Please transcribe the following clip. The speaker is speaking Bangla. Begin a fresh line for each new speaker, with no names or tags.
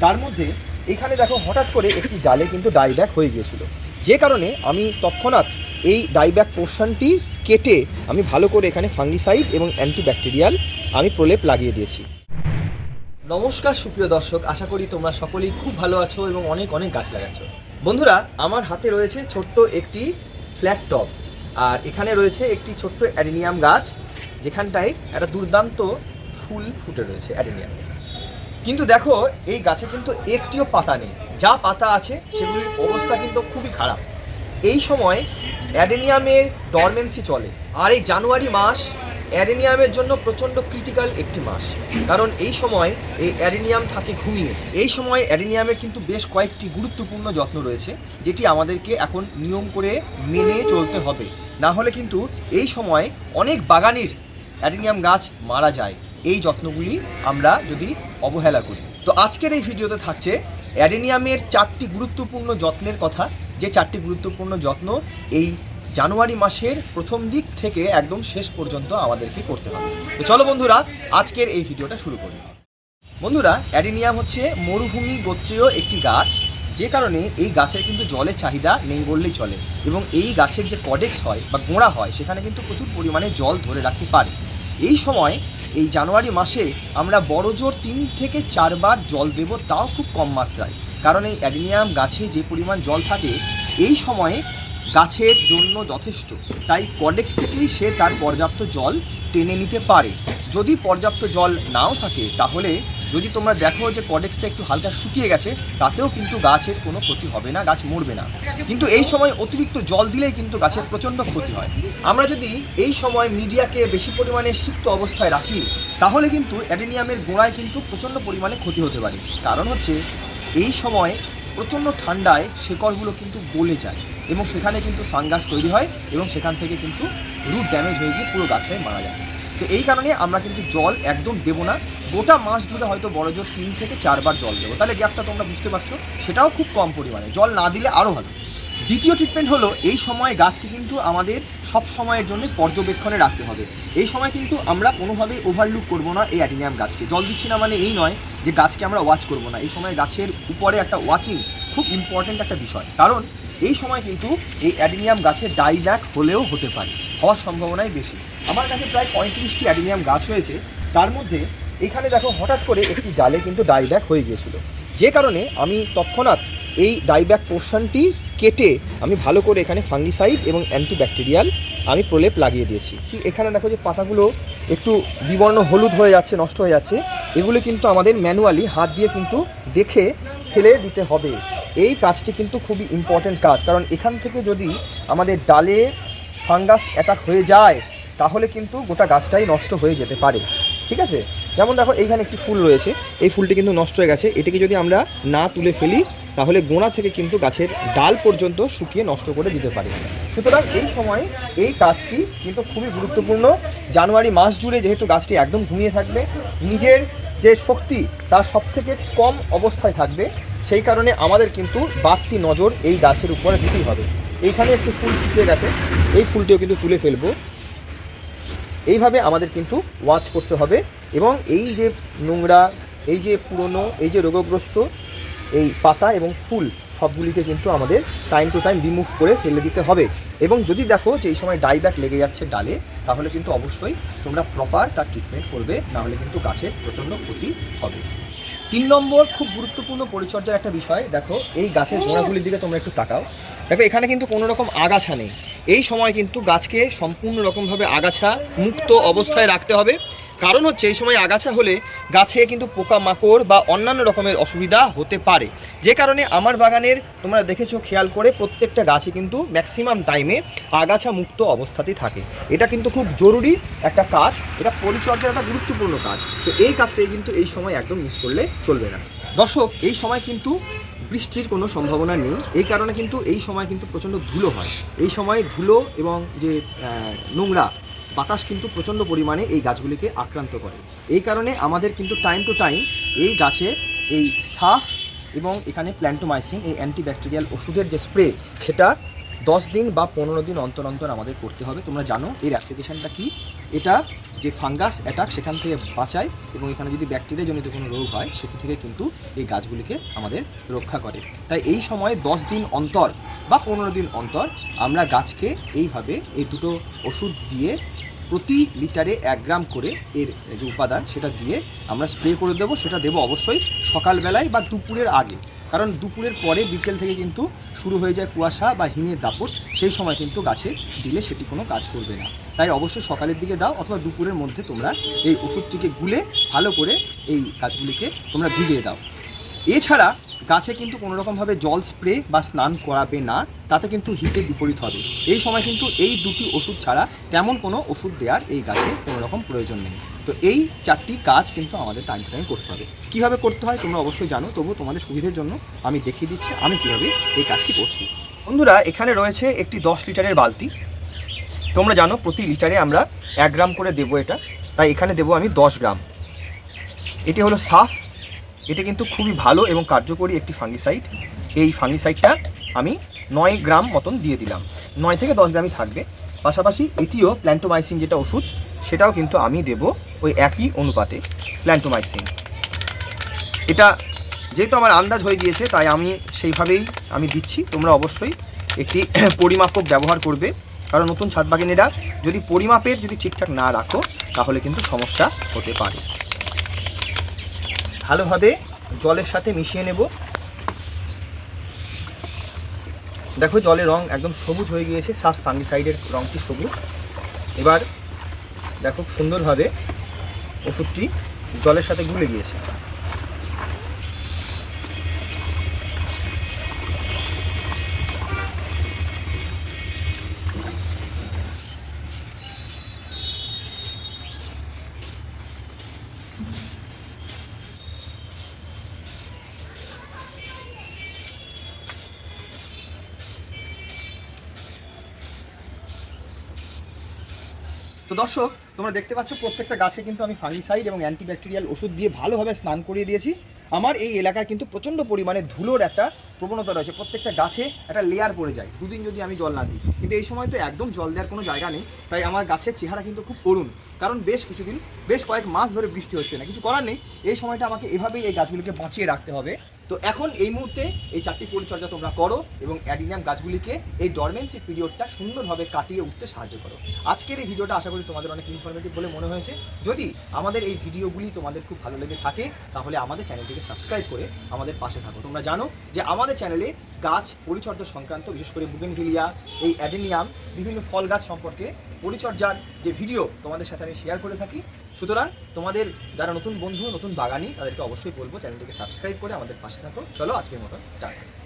তার মধ্যে এখানে দেখো হঠাৎ করে একটি ডালে কিন্তু ডাইব্যাক হয়ে গিয়েছিল, যে কারণে আমি তৎক্ষণাৎ এই ডাইব্যাক পোর্শনটি কেটে আমি ভালো করে এখানে ফাঙ্গিসাইড এবং অ্যান্টিব্যাকটেরিয়াল আমি প্রলেপ লাগিয়ে দিয়েছি। নমস্কার সুপ্রিয় দর্শক, আশা করি তোমরা সকলেই খুব ভালো আছো এবং অনেক অনেক গাছ লাগাচ্ছ। বন্ধুরা, আমার হাতে রয়েছে ছোট্ট একটি ফ্ল্যাট টব, আর এখানে রয়েছে একটি ছোট্ট অ্যাডেনিয়াম গাছ, যেখানটায় একটা দুর্দান্ত ফুল ফুটে রয়েছে অ্যাডেনিয়াম। কিন্তু দেখো, এই গাছে কিন্তু একটিও পাতা নেই, যা পাতা আছে সেগুলির অবস্থা কিন্তু খুবই খারাপ। এই সময় অ্যাডেনিয়ামের ডরমেন্সি চলে, আর এই জানুয়ারি মাস অ্যাডেনিয়ামের জন্য প্রচণ্ড ক্রিটিক্যাল একটি মাস, কারণ এই সময় এই অ্যাডেনিয়াম থাকে ঘুমিয়ে। এই সময় অ্যাডেনিয়ামের কিন্তু বেশ কয়েকটি গুরুত্বপূর্ণ যত্ন রয়েছে, যেটি আমাদেরকে এখন নিয়ম করে মেনে চলতে হবে, না হলে কিন্তু এই সময় অনেক বাগানের অ্যাডেনিয়াম গাছ মারা যায় এই যত্নগুলি আমরা যদি অবহেলা করি। তো আজকের এই ভিডিওতে থাকছে অ্যাডেনিয়ামের 4টি গুরুত্বপূর্ণ যত্নের কথা, যে 4টি গুরুত্বপূর্ণ যত্ন এই জানুয়ারি মাসের প্রথম দিক থেকে একদম শেষ পর্যন্ত আমাদেরকে করতে হবে। তো চলো বন্ধুরা, আজকের এই ভিডিওটা শুরু করি। বন্ধুরা, অ্যাডেনিয়াম হচ্ছে মরুভূমি গোত্রীয় একটি গাছ, যে কারণে এই গাছের কিন্তু জলের চাহিদা নেই বললেই চলে, এবং এই গাছের যে কডেক্স হয় বা গোড়া হয় সেখানে কিন্তু প্রচুর পরিমাণে জল ধরে রাখতে পারে। এই সময় এই জানুয়ারি মাসে আমরা বড়জোর 3 থেকে 4 বার জল দেব, তাও খুব কম মাত্রায়, কারণ এই অ্যাডেনিয়াম গাছে যে পরিমাণ জল থাকে এই সময়ে গাছের জন্য যথেষ্ট, তাই কডেক্স থেকেই সে তার পর্যাপ্ত জল টেনে নিতে পারে। যদি পর্যাপ্ত জল নাও থাকে, তাহলে যদি তোমরা দেখো যে কডেক্সটা একটু হালকা শুকিয়ে গেছে, তাতেও কিন্তু গাছের কোনো ক্ষতি হবে না, গাছ মরবে না। কিন্তু এই সময় অতিরিক্ত জল দিলেই কিন্তু গাছের প্রচণ্ড ক্ষতি হয়। আমরা যদি এই সময় মিডিয়াকে বেশি পরিমাণে সিক্ত অবস্থায় রাখি, তাহলে কিন্তু অ্যাডেনিয়ামের গোড়ায় কিন্তু প্রচণ্ড পরিমাণে ক্ষতি হতে পারে। কারণ হচ্ছে এই সময় প্রচণ্ড ঠান্ডায় শেকড়গুলো কিন্তু গলে যায় এবং সেখানে কিন্তু ফাঙ্গাস তৈরি হয় এবং সেখান থেকে কিন্তু রুট ড্যামেজ হয়ে গিয়ে পুরো গাছটাই মারা যায়। তো এই কারণে আমরা কিন্তু জল একদম দেবো না, গোটা মাস জুড়ে হয়তো বড়জোর 3 থেকে 4 বার জল দেবো। তাহলে গ্যাপটা তোমরা বুঝতে পারছো, সেটাও খুব কম পরিমাণে, জল না দিলে আরও ভালো। দ্বিতীয় ট্রিটমেন্ট হলো, এই সময় গাছকে কিন্তু আমাদের সব সময়ের জন্য পর্যবেক্ষণে রাখতে হবে। এই সময় কিন্তু আমরা কোনোভাবেই ওভারলুক করবো না এই অ্যাডেনিয়াম গাছকে। জল দিচ্ছি না মানে এই নয় যে গাছকে আমরা ওয়াচ করবো না। এই সময় গাছের উপরে একটা ওয়াচিং খুব ইম্পর্ট্যান্ট একটা বিষয়, কারণ এই সময় কিন্তু এই অ্যাডেনিয়াম গাছের ডাইব্যাক হলেও হতে পারে, হওয়ার সম্ভাবনাই বেশি। আমার কাছে প্রায় 35টি অ্যাডেনিয়াম গাছ হয়েছে, তার মধ্যে এখানে দেখো হঠাৎ করে একটি ডালে কিন্তু ডাইব্যাক হয়ে গিয়েছিল, যে কারণে আমি তৎক্ষণাৎ এই ডাইব্যাক পোর্শনটি কেটে আমি ভালো করে এখানে ফাঙ্গিসাইড এবং অ্যান্টিব্যাকটেরিয়াল আমি প্রলেপ লাগিয়ে দিয়েছি। এখানে দেখো যে পাতাগুলো একটু বিবর্ণ হলুদ হয়ে যাচ্ছে, নষ্ট হয়ে যাচ্ছে, এগুলো কিন্তু আমাদের ম্যানুয়ালি হাত দিয়ে কিন্তু দেখে ফেলে দিতে হবে। এই কাজটি কিন্তু খুবই ইম্পর্ট্যান্ট কাজ, কারণ এখান থেকে যদি আমাদের ডালে ফাঙ্গাস অ্যাটাক হয়ে যায়, তাহলে কিন্তু গোটা গাছটাই নষ্ট হয়ে যেতে পারে। ঠিক আছে, যেমন দেখো এইখানে একটি ফুল রয়েছে, এই ফুলটি কিন্তু নষ্ট হয়ে গেছে, এটিকে যদি আমরা না তুলে ফেলি তাহলে গোড়া থেকে কিন্তু গাছের ডাল পর্যন্ত শুকিয়ে নষ্ট করে দিতে পারে। সুতরাং এই সময় এই কাজটি কিন্তু খুবই গুরুত্বপূর্ণ। জানুয়ারি মাস জুড়ে যেহেতু গাছটি একদম ঘুমিয়ে থাকবে, নিজের যে শক্তি তার সবথেকে কম অবস্থায় থাকবে, সেই কারণে আমাদের কিন্তু বাড়তি নজর এই গাছের উপরে দিতেই হবে। এইখানে একটি ফুল শুকিয়ে গেছে, এই ফুলটিও কিন্তু তুলে ফেলবো। এইভাবে আমাদের কিন্তু ওয়াচ করতে হবে, এবং এই যে নোংরা, এই যে পুরনো, এই যে রোগগ্রস্ত এই পাতা এবং ফুল সবগুলিকে কিন্তু আমাদের টাইম টু টাইম রিমুভ করে ফেলে দিতে হবে। এবং যদি দেখো যে এই সময় ডাইব্যাক লেগে যাচ্ছে ডালে, তাহলে কিন্তু অবশ্যই তোমরা প্রপার তার ট্রিটমেন্ট করবে, নাহলে কিন্তু গাছের প্রচণ্ড ক্ষতি হবে। 3 নম্বর খুব গুরুত্বপূর্ণ পরিচর্যার একটা বিষয়, দেখো এই গাছের গোড়াগুলির দিকে তোমরা একটু তাকাও। দেখো এখানে কিন্তু কোনো রকম আগাছা নেই। এই সময় কিন্তু গাছকে সম্পূর্ণ রকমভাবে আগাছা মুক্ত অবস্থায় রাখতে হবে, কারণ হচ্ছে এই সময় আগাছা হলে গাছে কিন্তু পোকামাকড় বা অন্যান্য রকমের অসুবিধা হতে পারে। যে কারণে আমার বাগানের তোমরা দেখেছো খেয়াল করে, প্রত্যেকটা গাছে কিন্তু ম্যাক্সিমাম টাইমে আগাছা মুক্ত অবস্থাতেই থাকে। এটা কিন্তু খুব জরুরি একটা কাজ, এটা পরিচর্যার একটা গুরুত্বপূর্ণ কাজ। তো এই কাজটাই কিন্তু এই সময় একদম মিস করলে চলবে না। দর্শক, এই সময় কিন্তু বৃষ্টির কোনো সম্ভাবনা নেই, এই কারণে কিন্তু এই সময় কিন্তু প্রচণ্ড ধুলো হয়। এই সময় ধুলো এবং যে নোংরা বাতাস কিন্তু প্রচণ্ড পরিমাণে এই গাছগুলিকে আক্রান্ত করে। এই কারণে আমাদের কিন্তু টাইম টু টাইম এই গাছে এই সাফ এবং এখানে প্ল্যান্টোমাইসিন, এই অ্যান্টিব্যাকটেরিয়াল ওষুধের যে স্প্রে, সেটা 10 দিন বা 15 দিন অন্তর অন্তর আমাদের করতে হবে। তোমরা জানো এর অ্যাপ্লিকেশানটা কি, এটা যে ফাঙ্গাস অ্যাটাক সেখান থেকে বাঁচায় এবং এখানে যদি ব্যাকটেরিয়া জনিত কোনো রোগ হয় সেটি থেকে কিন্তু এই গাছগুলিকে আমাদের রক্ষা করে। তাই এই সময়ে 10 দিন অন্তর বা 15 দিন অন্তর আমরা গাছকে এইভাবে এই দুটো ওষুধ দিয়ে প্রতি লিটারে 1 গ্রাম করে এর যে উপাদান সেটা দিয়ে আমরা স্প্রে করে দেবো। সেটা দেবো অবশ্যই সকালবেলায় বা দুপুরের আগে, কারণ দুপুরের পরে বিকেল থেকে কিন্তু শুরু হয়ে যায় কুয়াশা বা হিমের দাপট, সেই সময় কিন্তু গাছে দিলে সেটি কোনো কাজ করবে না। তাই অবশ্যই সকালের দিকে দাও অথবা দুপুরের মধ্যে তোমরা এই ওষুধটিকে গুলে ভালো করে এই গাছগুলিকে তোমরা ভিজিয়ে দাও। এছাড়া গাছে কিন্তু কোনোরকমভাবে জল স্প্রে বা স্নান করাবে না, তাতে কিন্তু হিতে বিপরীত হবে। এই সময় কিন্তু এই দুটি ওষুধ ছাড়া তেমন কোনো ওষুধ দেওয়ার এই গাছে কোনো রকম প্রয়োজন নেই। তো এই 4টি কাজ কিন্তু আমাদের টাইম টু টাইম করতে হবে। কীভাবে করতে হয় তোমরা অবশ্যই জানো, তবু তোমাদের সুবিধার জন্য আমি দেখিয়ে দিচ্ছি আমি কীভাবে এই কাজটি করছি। বন্ধুরা, এখানে রয়েছে একটি 10 লিটারের বালতি। তোমরা জানো প্রতি লিটারে আমরা 1 গ্রাম করে দেবো এটা, তাই এখানে দেবো আমি 10 গ্রাম। এটি হলো সাফ, এটা কিন্তু খুবই ভালো এবং কার্যকরী একটি ফাঙ্গিসাইড। এই ফাঙ্গিসাইডটা আমি 9 গ্রাম মতন দিয়ে দিলাম, 9 থেকে 10 গ্রামই থাকবে। পাশাপাশি এটিও প্ল্যান্টোমাইসিন যেটা ওষুধ সেটাও কিন্তু আমি দেব ওই একই অনুপাতে প্ল্যান্টোমাইসিন। এটা যেহেতু আমার আন্দাজ হয়ে গিয়েছে তাই আমি সেইভাবেই আমি দিচ্ছি। তোমরা অবশ্যই একটি পরিমাপক ব্যবহার করবে, কারণ নতুন ছাদ বাগানিরা যদি পরিমাপের যদি ঠিকঠাক না রাখো তাহলে কিন্তু সমস্যা হতে পারে। ভালোভাবে জলের সাথে মিশিয়ে নেব। দেখো জলের রং একদম সবুজ হয়ে গিয়েছে, সাফ ফাঙ্গিসাইডের রঙটি সবুজ। এবার দেখো সুন্দরভাবে ওষুধটি জলের সাথে গুলে গিয়েছে। তো দর্শক, তোমরা দেখতে পাচ্ছ প্রত্যেকটা গাছে কিন্তু আমি ফাঙ্গিসাইড এবং অ্যান্টিব্যাকটেরিয়াল ওষুধ দিয়ে ভালোভাবে স্নান করিয়ে দিয়েছি। আমার এই এলাকায় কিন্তু প্রচণ্ড পরিমাণে ধুলোর একটা প্রবণতা রয়েছে, প্রত্যেকটা গাছে একটা লেয়ার পড়ে যায় দুদিন যদি আমি জল না দিই। কিন্তু এই সময় তো একদম জল দেওয়ার কোনো জায়গা নেই, তাই আমার গাছের চেহারা কিন্তু খুব করুণ, কারণ বেশ কয়েক মাস ধরে বৃষ্টি হচ্ছে না। কিছু করার নেই, এই সময়টা আমাকে এভাবেই এই গাছগুলিকে বাঁচিয়ে রাখতে হবে। তো এখন এই মুহূর্তে এই 4টি পরিচর্যা তোমরা করো এবং অ্যাডিনিয়াম গাছগুলিকে এই ডরমেন্সি পিরিয়ডটা সুন্দরভাবে কাটিয়ে উঠতে সাহায্য করো। আজকের এই ভিডিওটা আশা করি তোমাদের অনেক ইনফরমেটিভ বলে মনে হয়েছে। যদি আমাদের এই ভিডিওগুলি তোমাদের খুব ভালো লেগে থাকে তাহলে আমাদের চ্যানেলটিকে সাবস্ক্রাইব করে আমাদের পাশে থাকো। তোমরা জানো যে আমাদের চ্যানেলে গাছ পরিচর্যা সংক্রান্ত, বিশেষ করে বুগেনভিলিয়া, এই অ্যাডেনিয়াম, বিভিন্ন ফল গাছ সম্পর্কে পরিচর্যার যে ভিডিও তোমাদের সাথে আমি শেয়ার করে থাকি। সুতরাং তোমাদের যারা নতুন বন্ধু, নতুন বাগানি, তাদেরকে অবশ্যই বলবো চ্যানেলটিকে সাবস্ক্রাইব করে আমাদের পাশে থাকো। চলো আজকের মতো টাটা।